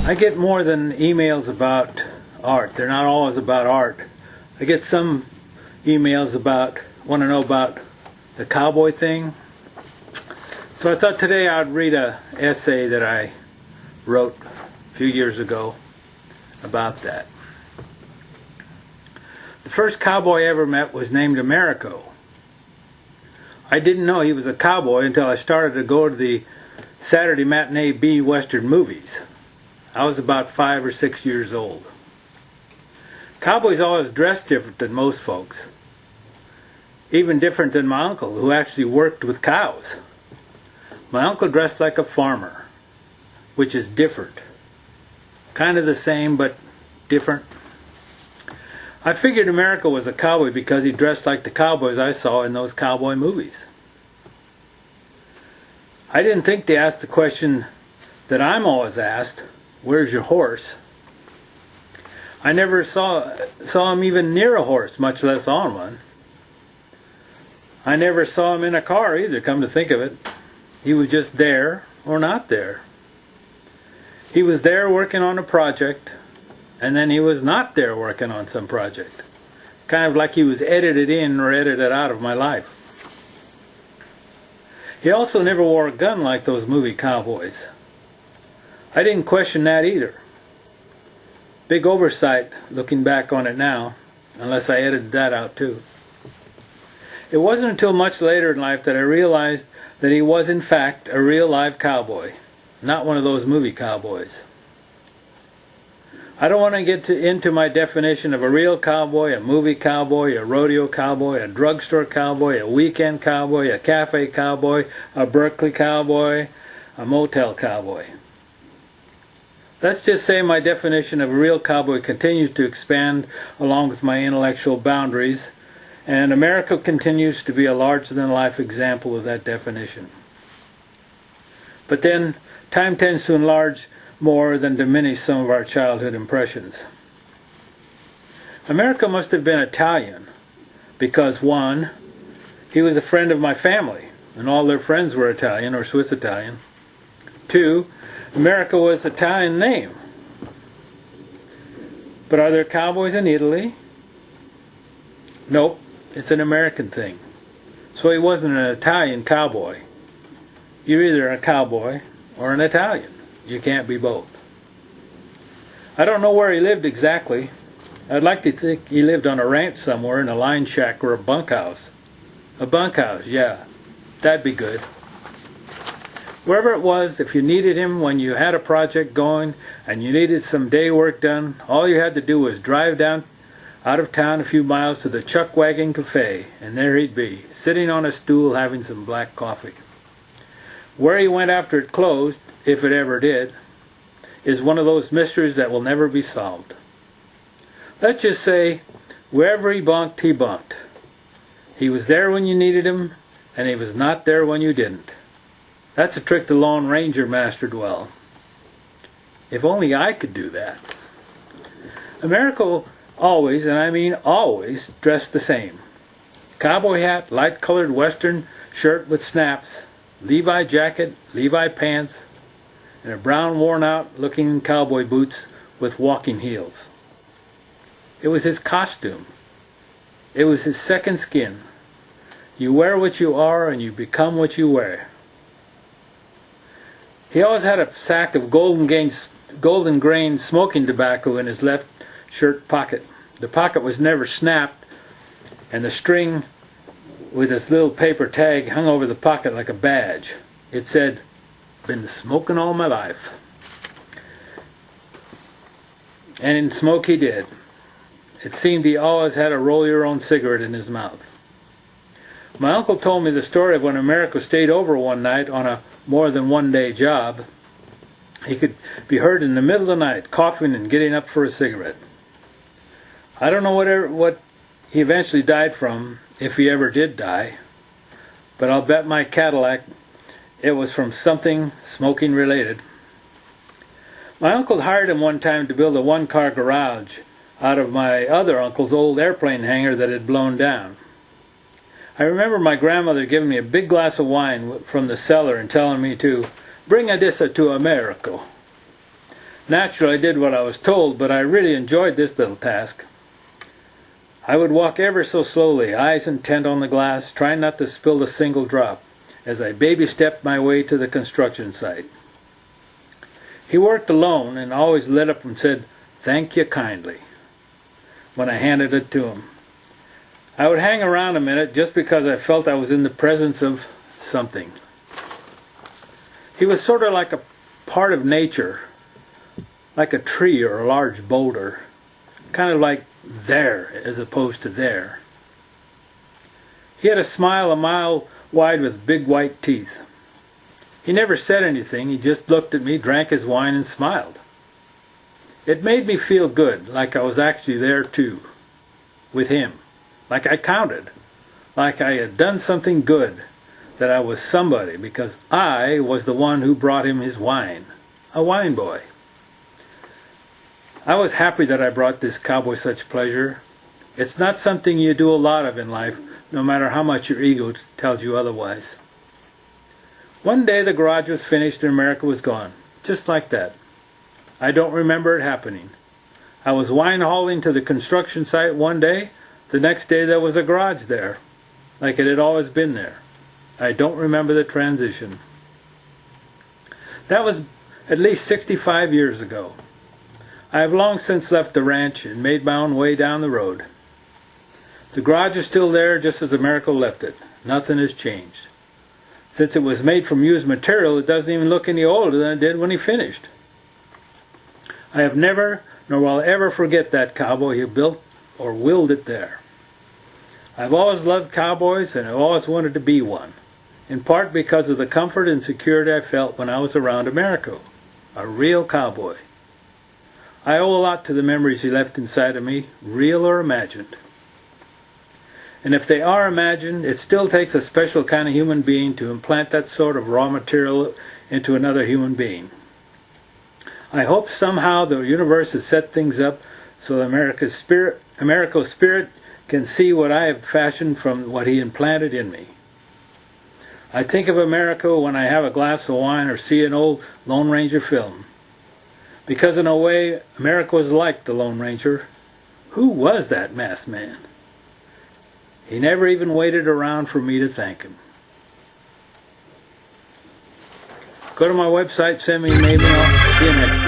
I get more than emails about art. They're not always about art. I get some emails want to know about the cowboy thing. So I thought today I'd read an essay that I wrote a few years ago about that. The first cowboy I ever met was named Americo. I didn't know he was a cowboy until I started to go to the Saturday matinee B Western movies. I was about 5 or 6 years old. Cowboys always dressed different than most folks. Even different than my uncle, who actually worked with cows. My uncle dressed like a farmer, which is different. Kind of the same, but different. I figured America was a cowboy because he dressed like the cowboys I saw in those cowboy movies. I didn't think to ask the question that I'm always asked, where's your horse? I never saw him even near a horse, much less on one. I never saw him in a car either, come to think of it. He was just there or not there. He was there working on a project, and then he was not there working on some project. Kind of like he was edited in or edited out of my life. He also never wore a gun like those movie cowboys. I didn't question that either. Big oversight looking back on it now, unless I edited that out too. It wasn't until much later in life that I realized that he was in fact a real live cowboy, not one of those movie cowboys. I don't want to get into my definition of a real cowboy, a movie cowboy, a rodeo cowboy, a drugstore cowboy, a weekend cowboy, a cafe cowboy, a Berkeley cowboy, a motel cowboy. Let's just say my definition of a real cowboy continues to expand along with my intellectual boundaries, and America continues to be a larger-than-life example of that definition. But then, time tends to enlarge more than diminish some of our childhood impressions. America must have been Italian, because 1, he was a friend of my family, and all their friends were Italian or Swiss Italian. 2, America was an Italian name. But are there cowboys in Italy? Nope, it's an American thing. So he wasn't an Italian cowboy. You're either a cowboy or an Italian. You can't be both. I don't know where he lived exactly. I'd like to think he lived on a ranch somewhere in a line shack or a bunkhouse. A bunkhouse, yeah. That'd be good. Wherever it was, if you needed him when you had a project going and you needed some day work done, all you had to do was drive down out of town a few miles to the Chuck Wagon Cafe, and there he'd be, sitting on a stool having some black coffee. Where he went after it closed, if it ever did, is one of those mysteries that will never be solved. Let's just say, wherever he bunked, he bunked. He was there when you needed him, and he was not there when you didn't. That's a trick the Lone Ranger mastered well. If only I could do that. America always, and I mean always, dressed the same. Cowboy hat, light-colored western shirt with snaps, Levi jacket, Levi pants, and a brown worn-out looking cowboy boots with walking heels. It was his costume. It was his second skin. You wear what you are and you become what you wear. He always had a sack of golden grain smoking tobacco in his left shirt pocket. The pocket was never snapped, and the string with its little paper tag hung over the pocket like a badge. It said, "Been smoking all my life." And in smoke he did. It seemed he always had a roll-your-own cigarette in his mouth. My uncle told me the story of when America stayed over one night on a more than one-day job. He could be heard in the middle of the night coughing and getting up for a cigarette. I don't know what he eventually died from, if he ever did die, but I'll bet my Cadillac it was from something smoking related. My uncle hired him one time to build a one-car garage out of my other uncle's old airplane hangar that had blown down. I remember my grandmother giving me a big glass of wine from the cellar and telling me to bring a dissa to America. Naturally, I did what I was told, but I really enjoyed this little task. I would walk ever so slowly, eyes intent on the glass, trying not to spill a single drop, as I baby-stepped my way to the construction site. He worked alone and always lit up and said, "Thank you kindly," when I handed it to him. I would hang around a minute just because I felt I was in the presence of something. He was sort of like a part of nature, like a tree or a large boulder, kind of like there as opposed to there. He had a smile a mile wide with big white teeth. He never said anything, he just looked at me, drank his wine, and smiled. It made me feel good, like I was actually there too, with him, like I counted, like I had done something good, that I was somebody because I was the one who brought him his wine, a wine boy. I was happy that I brought this cowboy such pleasure. It's not something you do a lot of in life, no matter how much your ego tells you otherwise. One day the garage was finished and America was gone, just like that. I don't remember it happening. I was wine hauling to the construction site one day. The next day there was a garage there, like it had always been there. I don't remember the transition. That was at least 65 years ago. I have long since left the ranch and made my own way down the road. The garage is still there just as America left it. Nothing has changed. Since it was made from used material, it doesn't even look any older than it did when he finished. I have never, nor will I ever forget that cowboy who built or willed it there. I've always loved cowboys and I've always wanted to be one, in part because of the comfort and security I felt when I was around America, a real cowboy. I owe a lot to the memories he left inside of me, real or imagined. And if they are imagined, it still takes a special kind of human being to implant that sort of raw material into another human being. I hope somehow the universe has set things up so that America's spirit can see what I have fashioned from what he implanted in me. I think of America when I have a glass of wine or see an old Lone Ranger film. Because in a way, America was like the Lone Ranger. Who was that masked man? He never even waited around for me to thank him. Go to my website, send me an email. See you next time.